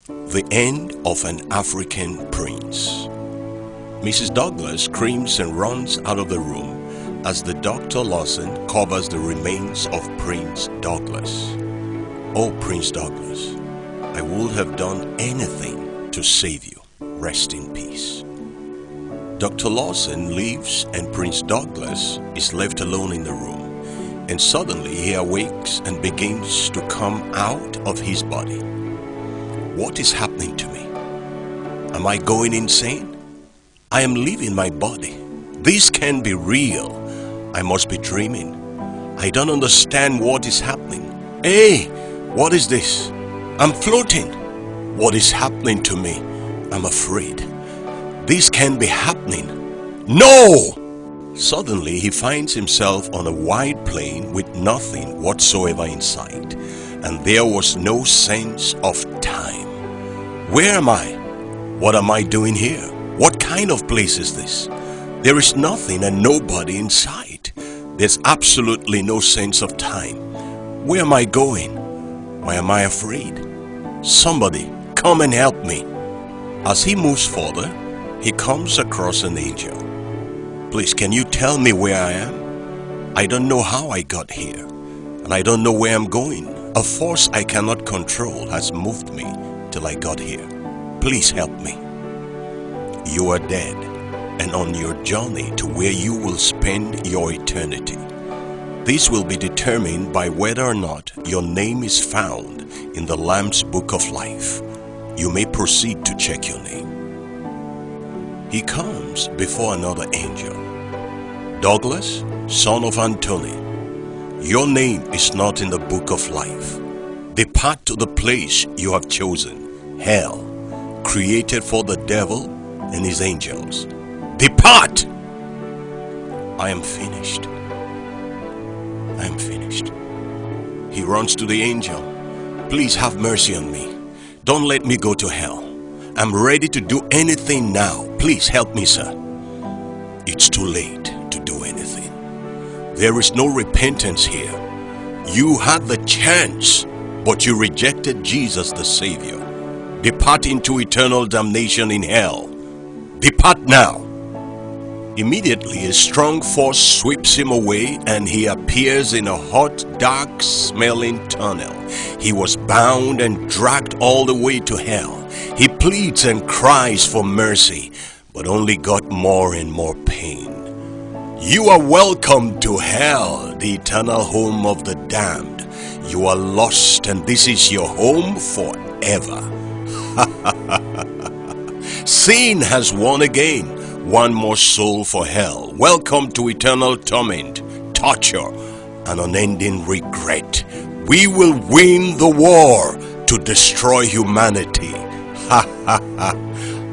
The End of an African Prince. Mrs. Douglas screams and runs out of the room as the Dr. Lawson covers the remains of Prince Douglas. Oh, Prince Douglas, I would have done anything to save you. Rest in peace. Dr. Lawson leaves and Prince Douglas is left alone in the room. And suddenly he awakes and begins to come out of his body. What is happening to me? Am I going insane? I am leaving my body. This can't be real. I must be dreaming. I don't understand what is happening. Hey, what is this? I'm floating. What is happening to me? I'm afraid. This can't be happening. No! Suddenly he finds himself on a wide plain with nothing whatsoever in sight, and there was no sense of time. Where am I? What am I doing here? What kind of place is this? There is nothing and nobody in sight. There's absolutely no sense of time. Where am I going? Why am I afraid? Somebody come and help me. As he moves further, he comes across an angel. Please, can you tell me where I am? I don't know how I got here, and I don't know where I'm going. A force I cannot control has moved me till I got here. Please help me. You are dead and on your journey to where you will spend your eternity. This will be determined by whether or not your name is found in the Lamb's Book of Life. You may proceed to check your name. He comes before another angel. Douglas, son of Anthony, your name is not in the book of life. Depart to the place you have chosen, hell, created for the devil and his angels. Depart! I am finished. I am finished. He runs to the angel. Please have mercy on me. Don't let me go to hell. I'm ready to do anything now. Please help me, sir. It's too late to do anything. There is no repentance here. You had the chance, but you rejected Jesus the Savior. Depart into eternal damnation in hell. Depart now. Immediately a strong force sweeps him away and he appears in a hot, dark smelling tunnel. He was bound and dragged all the way to hell. He pleads and cries for mercy, but only got more and more pain. You are welcome to hell, the eternal home of the damned. You are lost and this is your home forever. Sin has won again. One more soul for hell. Welcome to eternal torment, torture, and unending regret. We will win the war to destroy humanity. Ha ha ha.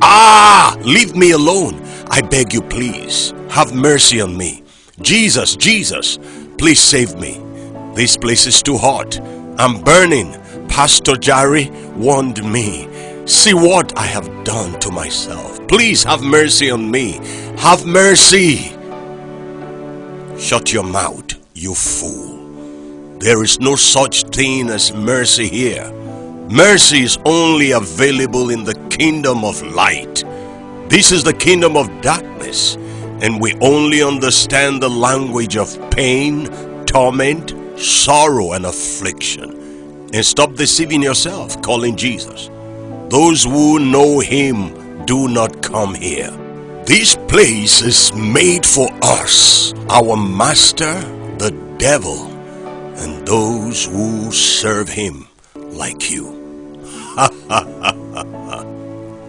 Ah! Leave me alone. I beg you, please. Have mercy on me. Jesus, Jesus, please save me. This place is too hot. I'm burning. Pastor Jari warned me. See what I have done to myself. Please have mercy on me. Have mercy. Shut your mouth, you fool. There is no such thing as mercy here. Mercy is only available in the kingdom of light. This is the kingdom of darkness, and we only understand the language of pain, torment, sorrow, and affliction. And stop deceiving yourself, calling Jesus. Those who know him do not come here. This place is made for us, our master, the devil, and those who serve him like you.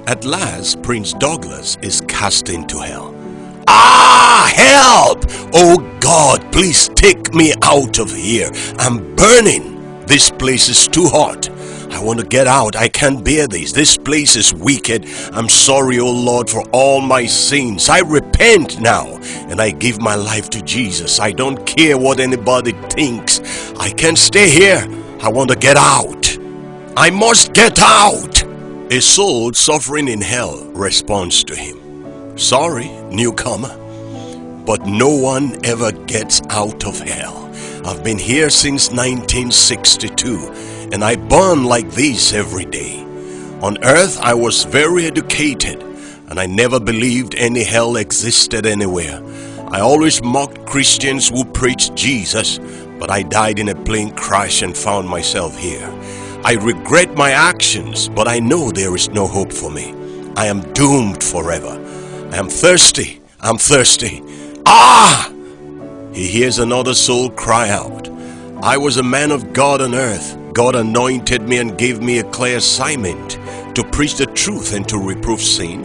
At last, Prince Douglas is cast into hell. Ah, help! Oh God, please take me out of here. I'm burning. This place is too hot. I want to get out. I can't bear this. This place is wicked. I'm sorry, oh Lord, for all my sins. I repent now and I give my life to Jesus. I don't care what anybody thinks. I can't stay here. I want to get out. I must get out. A soul suffering in hell responds to him. Sorry, newcomer, but no one ever gets out of hell. I've been here since 1962 and I burn like this every day. On earth, I was very educated, and I never believed any hell existed anywhere. I always mocked Christians who preached Jesus, but I died in a plane crash and found myself here. I regret my actions, but I know there is no hope for me. I am doomed forever. I am thirsty. I'm thirsty. Ah! He hears another soul cry out. I was a man of God on earth. God anointed me and gave me a clear assignment to preach the truth and to reprove sin.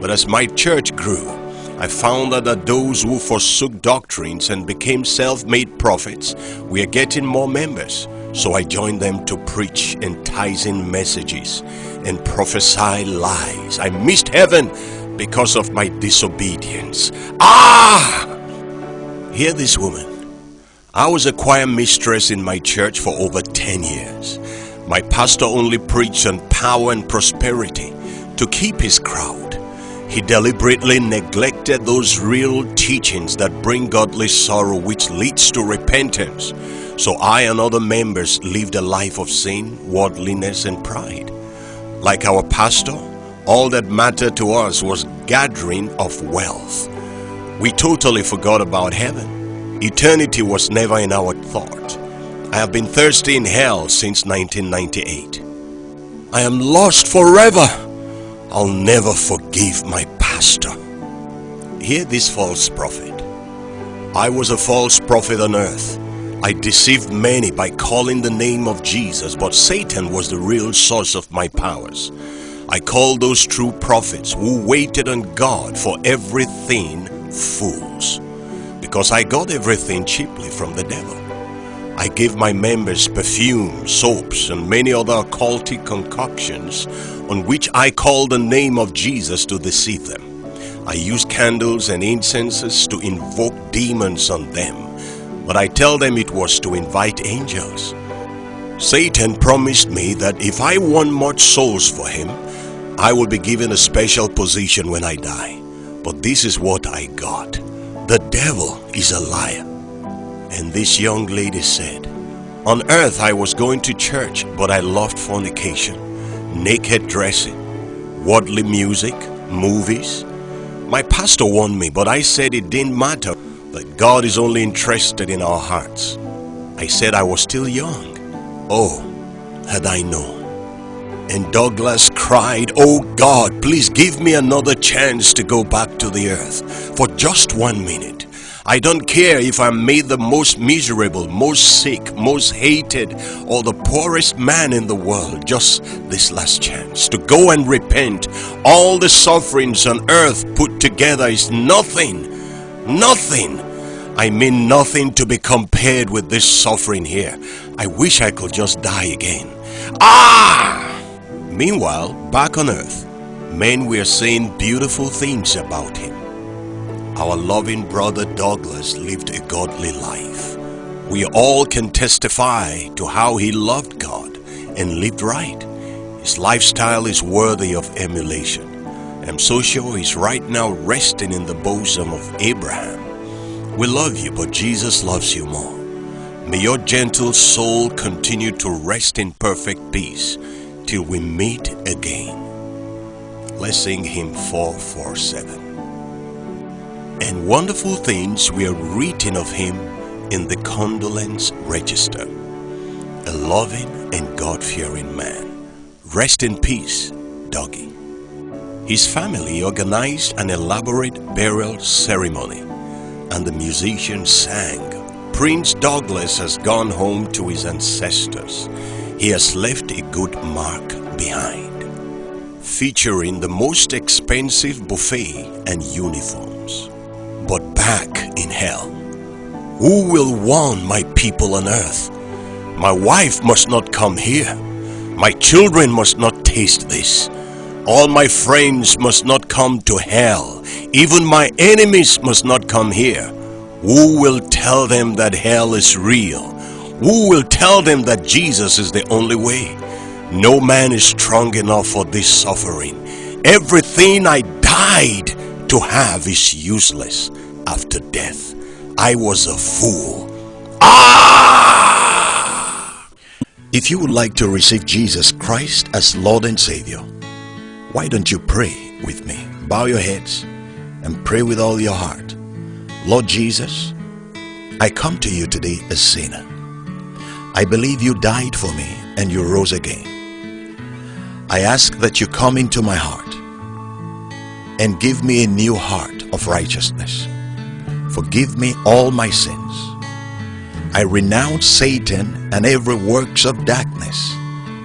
But as my church grew, I found out that those who forsook doctrines and became self-made prophets were getting more members. So I joined them to preach enticing messages and prophesy lies. I missed heaven because of my disobedience. Ah! Hear this woman. I was a choir mistress in my church for over 10 years. My pastor only preached on power and prosperity to keep his crowd. He deliberately neglected those real teachings that bring godly sorrow, which leads to repentance. So I and other members lived a life of sin, worldliness, and pride. Like our pastor, all that mattered to us was gathering of wealth. We totally forgot about heaven. Eternity was never in our thought. I have been thirsty in hell since 1998. I am lost forever. I'll never forgive my pastor. Hear this false prophet. I was a false prophet on earth. I deceived many by calling the name of Jesus, but Satan was the real source of my powers. I called those true prophets who waited on God for everything fools, because I got everything cheaply from the devil. I gave my members perfume, soaps, and many other occultic concoctions on which I called the name of Jesus to deceive them. I used candles and incenses to invoke demons on them, but I tell them it was to invite angels. Satan promised me that if I won much souls for him, I will be given a special position when I die. But this is what I got. The devil is a liar. And this young lady said, on earth I was going to church, but I loved fornication, naked dressing, worldly music, movies. My pastor warned me, but I said it didn't matter, that God is only interested in our hearts. I said I was still young. Oh, had I known. And Douglas cried, oh God, please give me another chance to go back to the earth for just 1 minute. I don't care if I'm made the most miserable, most sick, most hated, or the poorest man in the world. Just this last chance to go and repent. All the sufferings on earth put together is nothing. Nothing. I mean nothing to be compared with this suffering here. I wish I could just die again. Ah! Meanwhile, back on earth, men were saying beautiful things about him. Our loving brother Douglas lived a godly life. We all can testify to how he loved God and lived right. His lifestyle is worthy of emulation. I'm so sure he's right now resting in the bosom of Abraham. We love you, but Jesus loves you more. May your gentle soul continue to rest in perfect peace till we meet again. Let's sing hymn 447. And wonderful things were written of him in the condolence register. A loving and God-fearing man. Rest in peace, Dougie. His family organized an elaborate burial ceremony, and the musicians sang, Prince Douglas has gone home to his ancestors. He has left a good mark behind. Featuring the most expensive buffet and uniforms. But back in hell, who will warn my people on earth? My wife must not come here. My children must not taste this. All my friends must not come to hell. Even my enemies must not come here. Who will tell them that hell is real? Who will tell them that Jesus is the only way? No man is strong enough for this suffering. Everything I died to have is useless after death. I was a fool. Ah! If you would like to receive Jesus Christ as Lord and Savior, Why don't you pray with me? Bow your heads and pray with all your heart. Lord Jesus, I come to you today a sinner. I believe you died for me and you rose again. I ask that you come into my heart and give me a new heart of righteousness. Forgive me all my sins. I renounce Satan and every works of darkness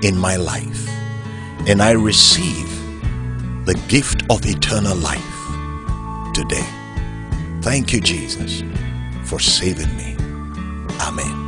in my life, and I receive the gift of eternal life today. Thank you, Jesus, for saving me. Amen.